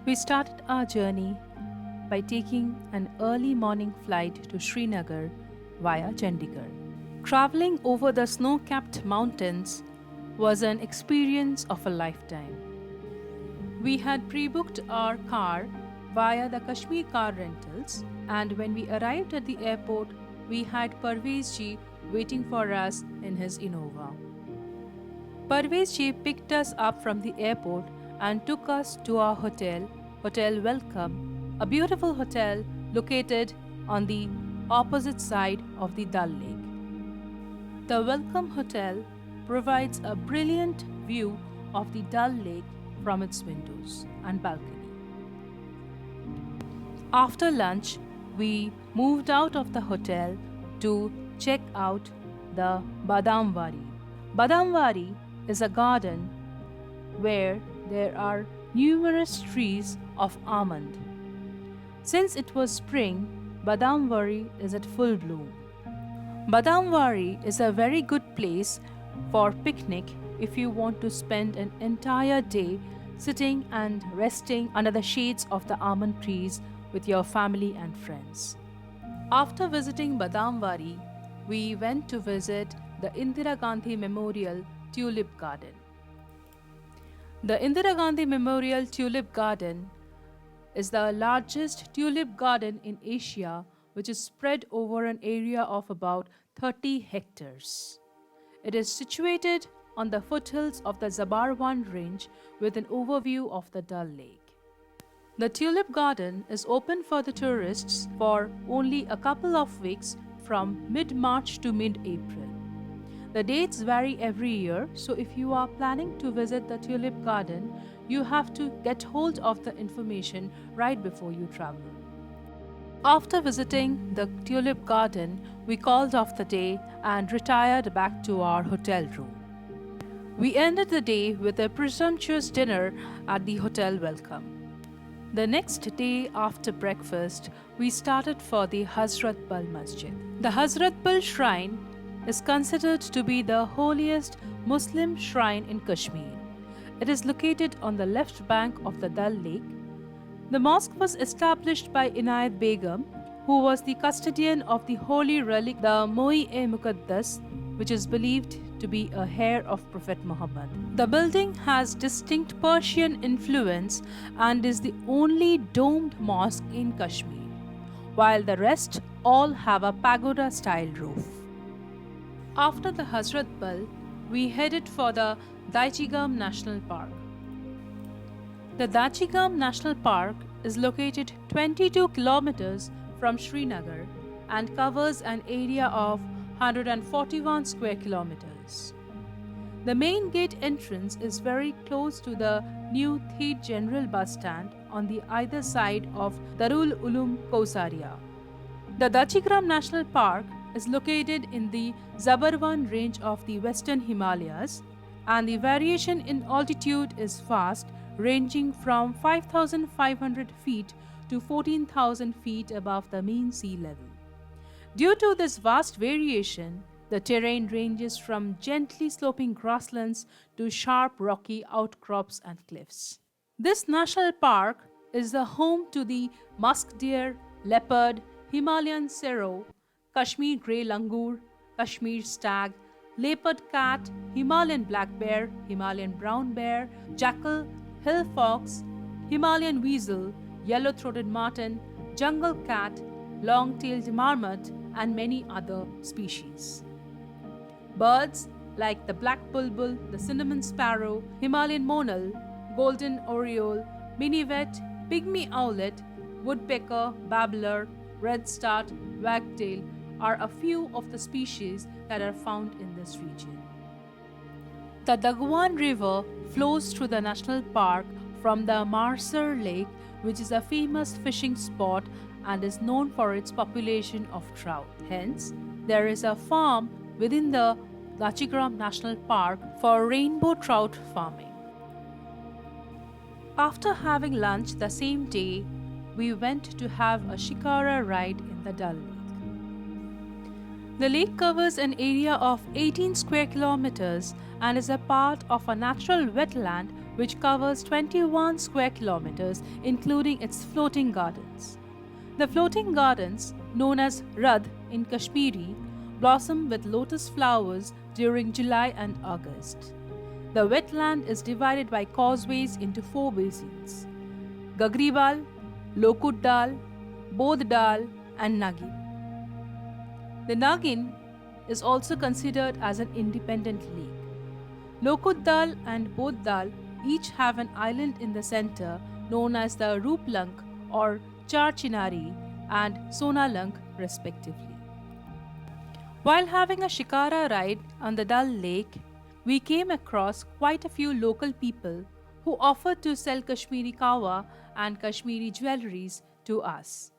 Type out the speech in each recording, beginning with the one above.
We started our journey by taking an early morning flight to Srinagar via Chandigarh. Traveling over the snow capped mountains was an experience of a lifetime. We had pre booked our car via the Kashmir car rentals, and when we arrived at the airport, we had Parvez ji waiting for us in his Innova. Parvez ji picked us up from the airport and took us to our hotel, Hotel Welcome, a beautiful hotel located on the opposite side of the Dal Lake. The Welcome Hotel provides a brilliant view of the Dal Lake from its windows and balcony. After lunch, we moved out of the hotel to check out the Badamwari. Badamwari is a garden where there are numerous trees of almond. Since it was spring, Badamwari is at full bloom. Badamwari is a very good place for picnic if you want to spend an entire day sitting and resting under the shades of the almond trees with your family and friends. After visiting Badamwari, we went to visit the Indira Gandhi Memorial Tulip Garden. The Indira Gandhi Memorial Tulip Garden is the largest tulip garden in Asia, which is spread over an area of about 30 hectares. It is situated on the foothills of the Zabarwan range with an overview of the Dal Lake. The tulip garden is open for the tourists for only a couple of weeks from mid-March to mid-April. The dates vary every year, so if you are planning to visit the tulip garden, you have to get hold of the information right before you travel. After visiting the tulip garden, we called off the day and retired back to our hotel room. We ended the day with a presumptuous dinner at the Hotel Welcome. The next day after breakfast, we started for the Hazrat Bal Masjid. The Hazrat Bal Shrine is considered to be the holiest Muslim shrine in Kashmir. It is located on the left bank of the Dal Lake. The mosque was established by Inayat Begum, who was the custodian of the holy relic, the Moi-e-Muqaddas, which is believed to be a hair of Prophet Muhammad. The building has distinct Persian influence and is the only domed mosque in Kashmir, while the rest all have a pagoda-style roof. After the Hazrat Bal, we headed for the Daichigam National Park. The Daichigam National Park is located 22 kilometers from Srinagar and covers an area of 141 square kilometers. The main gate entrance is very close to the new Theed General Bus Stand on the either side of Darul Uloom Kausaria. The Daichigam National Park is located in the Zabarwan range of the Western Himalayas, and the variation in altitude is vast, ranging from 5,500 feet to 14,000 feet above the mean sea level. Due to this vast variation, the terrain ranges from gently sloping grasslands to sharp rocky outcrops and cliffs. This national park is the home to the musk deer, leopard, Himalayan serow, Kashmir grey langur, Kashmir stag, leopard cat, Himalayan black bear, Himalayan brown bear, jackal, hill fox, Himalayan weasel, yellow-throated marten, jungle cat, long-tailed marmot, and many other species. Birds like the black bulbul, the cinnamon sparrow, Himalayan monal, golden oriole, minivet, pygmy owlet, woodpecker, babbler, redstart, wagtail are a few of the species that are found in this region. The Dagwan River flows through the national park from the Marsar Lake, which is a famous fishing spot and is known for its population of trout. Hence, there is a farm within the Daichigam National Park for rainbow trout farming. After having lunch the same day, we went to have a shikara ride in the Dal Lake. The lake covers an area of 18 square kilometers and is a part of a natural wetland which covers 21 square kilometers, including its floating gardens. The floating gardens, known as Radh in Kashmiri, blossom with lotus flowers during July and August. The wetland is divided by causeways into four basins: Gagribal, Lokuddal, Bodhdal, and Nagin. The Nagin is also considered as an independent lake. Lokuddal and Bodhdal each have an island in the center known as the Ruplank or Charchinari and Sonalank respectively. While having a shikara ride on the Dal Lake, we came across quite a few local people who offered to sell Kashmiri kawa and Kashmiri jewelries to us.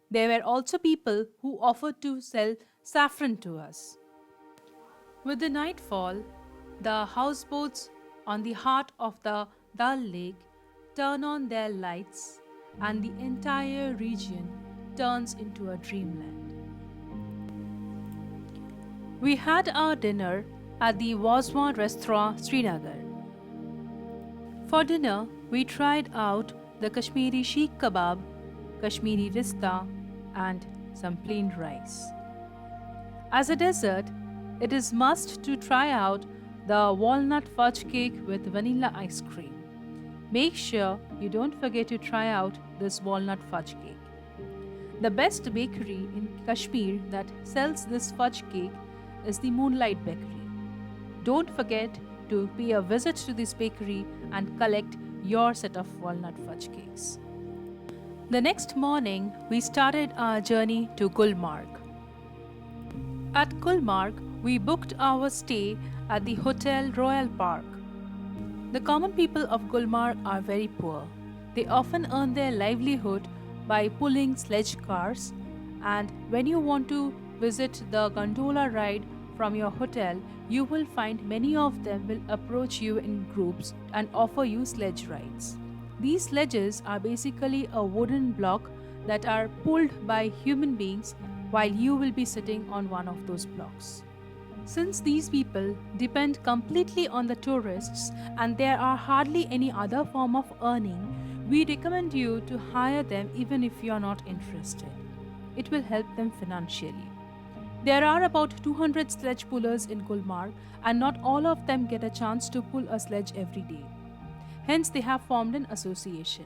There were also people who offered to sell saffron to us. With the nightfall, the houseboats on the heart of the Dal Lake turn on their lights and the entire region turns into a dreamland. We had our dinner at the Wazwan restaurant Srinagar. For dinner, we tried out the Kashmiri Sheikh Kebab, Kashmiri Rista, and some plain rice. As a dessert, it is must to try out the walnut fudge cake with vanilla ice cream. Make sure you don't forget to try out this walnut fudge cake. The best bakery in Kashmir that sells this fudge cake is the Moonlight Bakery. Don't forget to pay a visit to this bakery and collect your set of walnut fudge cakes. The next morning, we started our journey to Gulmarg. At Gulmarg, we booked our stay at the Hotel Royal Park. The common people of Gulmarg are very poor. They often earn their livelihood by pulling sledge cars, and when you want to visit the gondola ride from your hotel, you will find many of them will approach you in groups and offer you sledge rides. These sledges are basically a wooden block that are pulled by human beings while you will be sitting on one of those blocks. Since these people depend completely on the tourists and there are hardly any other form of earning, we recommend you to hire them even if you are not interested. It will help them financially. There are about 200 sledge pullers in Gulmarg and not all of them get a chance to pull a sledge every day. Hence, they have formed an association.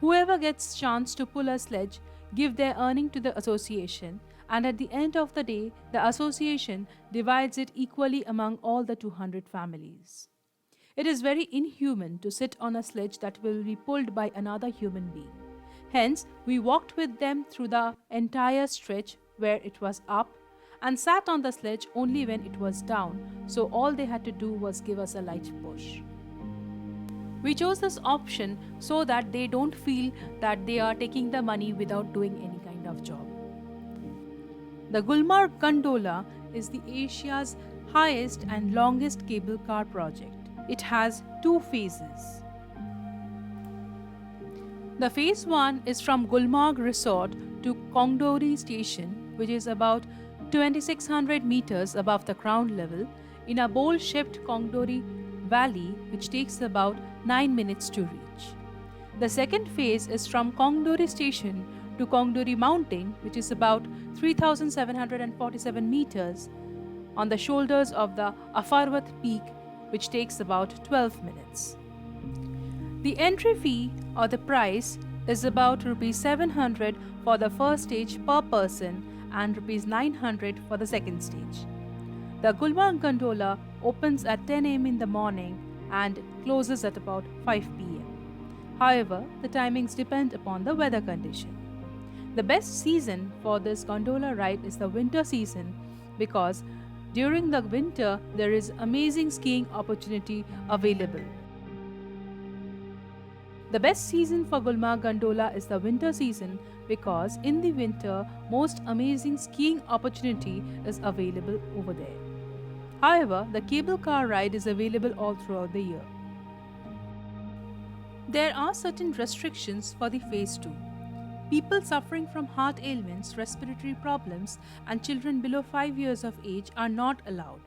Whoever gets chance to pull a sledge give their earning to the association, and at the end of the day, the association divides it equally among all the 200 families. It is very inhuman to sit on a sledge that will be pulled by another human being. Hence, we walked with them through the entire stretch where it was up and sat on the sledge only when it was down, so all they had to do was give us a light push. We chose this option so that they don't feel that they are taking the money without doing any kind of job. The Gulmarg Gondola is the Asia's highest and longest cable car project. It has two phases. The phase 1 is from Gulmarg Resort to Kongdori Station, which is about 2600 meters above the ground level, in a bowl-shaped Kongdori Valley, which takes about 9 minutes to reach. The second phase is from Kongdori Station to Kongdori Mountain, which is about 3747 meters on the shoulders of the Afarvat Peak, which takes about 12 minutes. The entry fee or the price is about Rs 700 for the first stage per person and Rs 900 for the second stage. The Gulmarg Gondola opens at 10 am in the morning and closes at about 5 pm. However, the timings depend upon the weather condition. The best season for this gondola ride is the winter season because during the winter there is amazing skiing opportunity available. The best season for Gulmarg Gondola is the winter season because in the winter most amazing skiing opportunity is available over there. However, the cable car ride is available all throughout the year. There are certain restrictions for the phase 2. People suffering from heart ailments, respiratory problems, and children below 5 years of age are not allowed.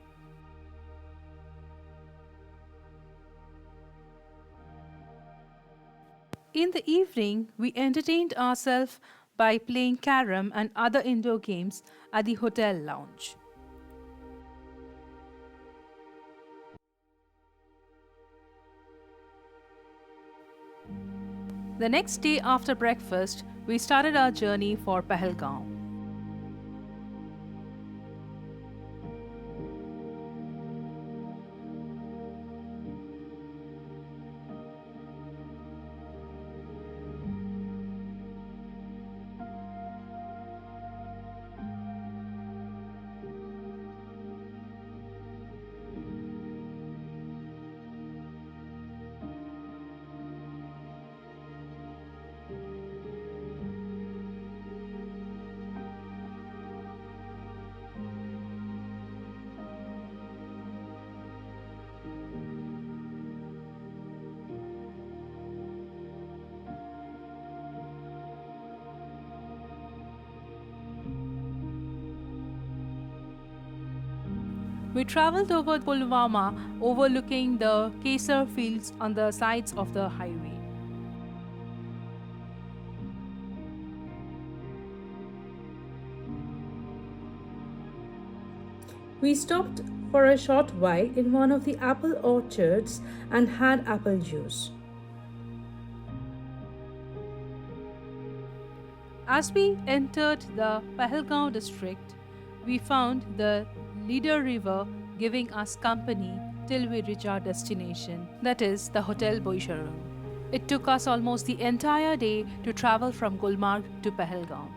In the evening, we entertained ourselves by playing carom and other indoor games at the hotel lounge. The next day after breakfast, we started our journey for Pahalgaon. We traveled over Pulwama, overlooking the Kesar fields on the sides of the highway. We stopped for a short while in one of the apple orchards and had apple juice. As we entered the Pahalgaon district, we found the Leader River giving us company till we reach our destination, that is, the Hotel Boisharum. It took us almost the entire day to travel from Gulmarg to Pahalgaon.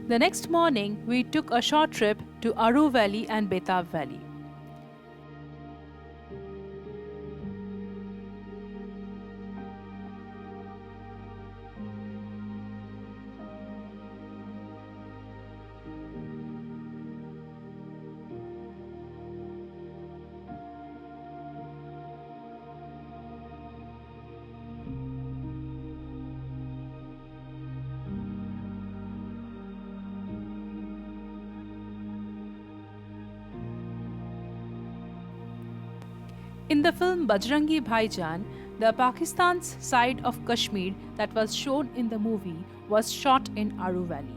The next morning, we took a short trip to Aru Valley and Betab Valley. In the film Bajrangi Bhaijaan, the Pakistan's side of Kashmir that was shown in the movie was shot in Aru Valley.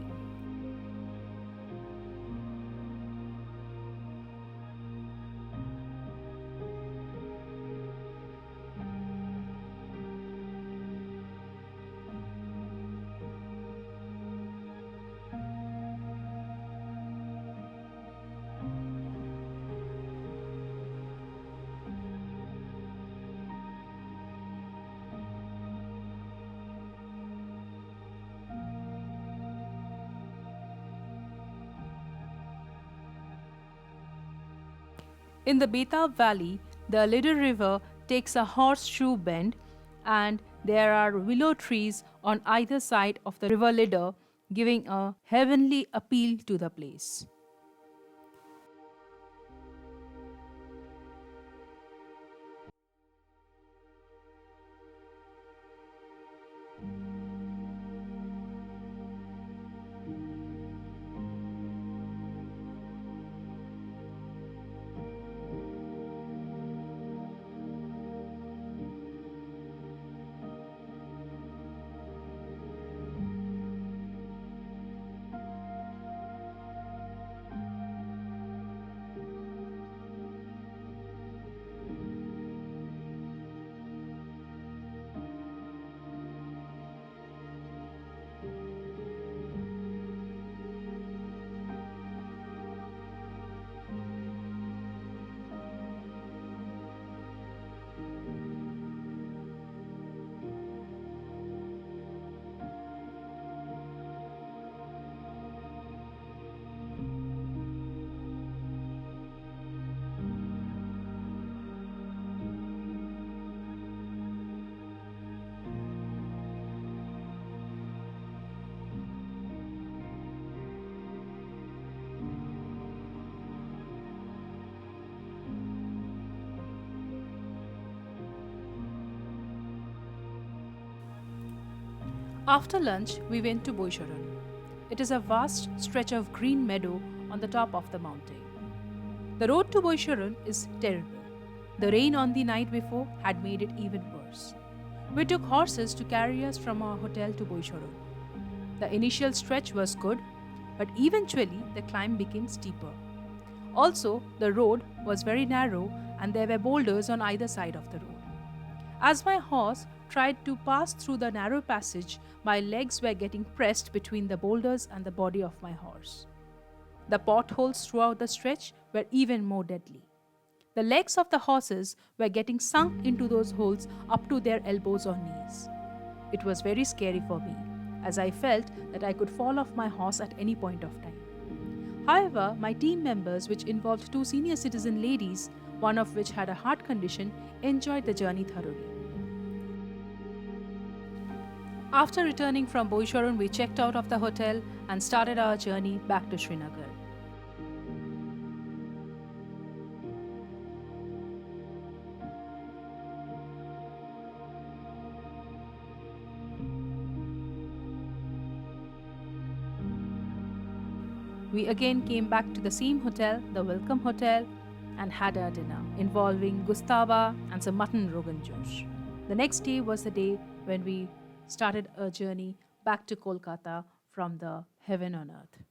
In the Betab Valley, the Lidder River takes a horseshoe bend, and there are willow trees on either side of the river Lidder, giving a heavenly appeal to the place. After lunch, we went to Boisharan. It is a vast stretch of green meadow on the top of the mountain. The road to Boisharan is terrible. The rain on the night before had made it even worse. We took horses to carry us from our hotel to Boisharan. The initial stretch was good, but eventually the climb became steeper. Also, the road was very narrow and there were boulders on either side of the road. As my horse tried to pass through the narrow passage, my legs were getting pressed between the boulders and the body of my horse. The potholes throughout the stretch were even more deadly. The legs of the horses were getting sunk into those holes up to their elbows or knees. It was very scary for me, as I felt that I could fall off my horse at any point of time. However, my team members, which involved two senior citizen ladies, one of which had a heart condition, enjoyed the journey thoroughly. After returning from Boisharan, we checked out of the hotel and started our journey back to Srinagar. We again came back to the same hotel, the Welcome Hotel, and had our dinner involving gustava and some mutton rogan josh. The next day was the day when we started a journey back to Kolkata from the heaven on earth.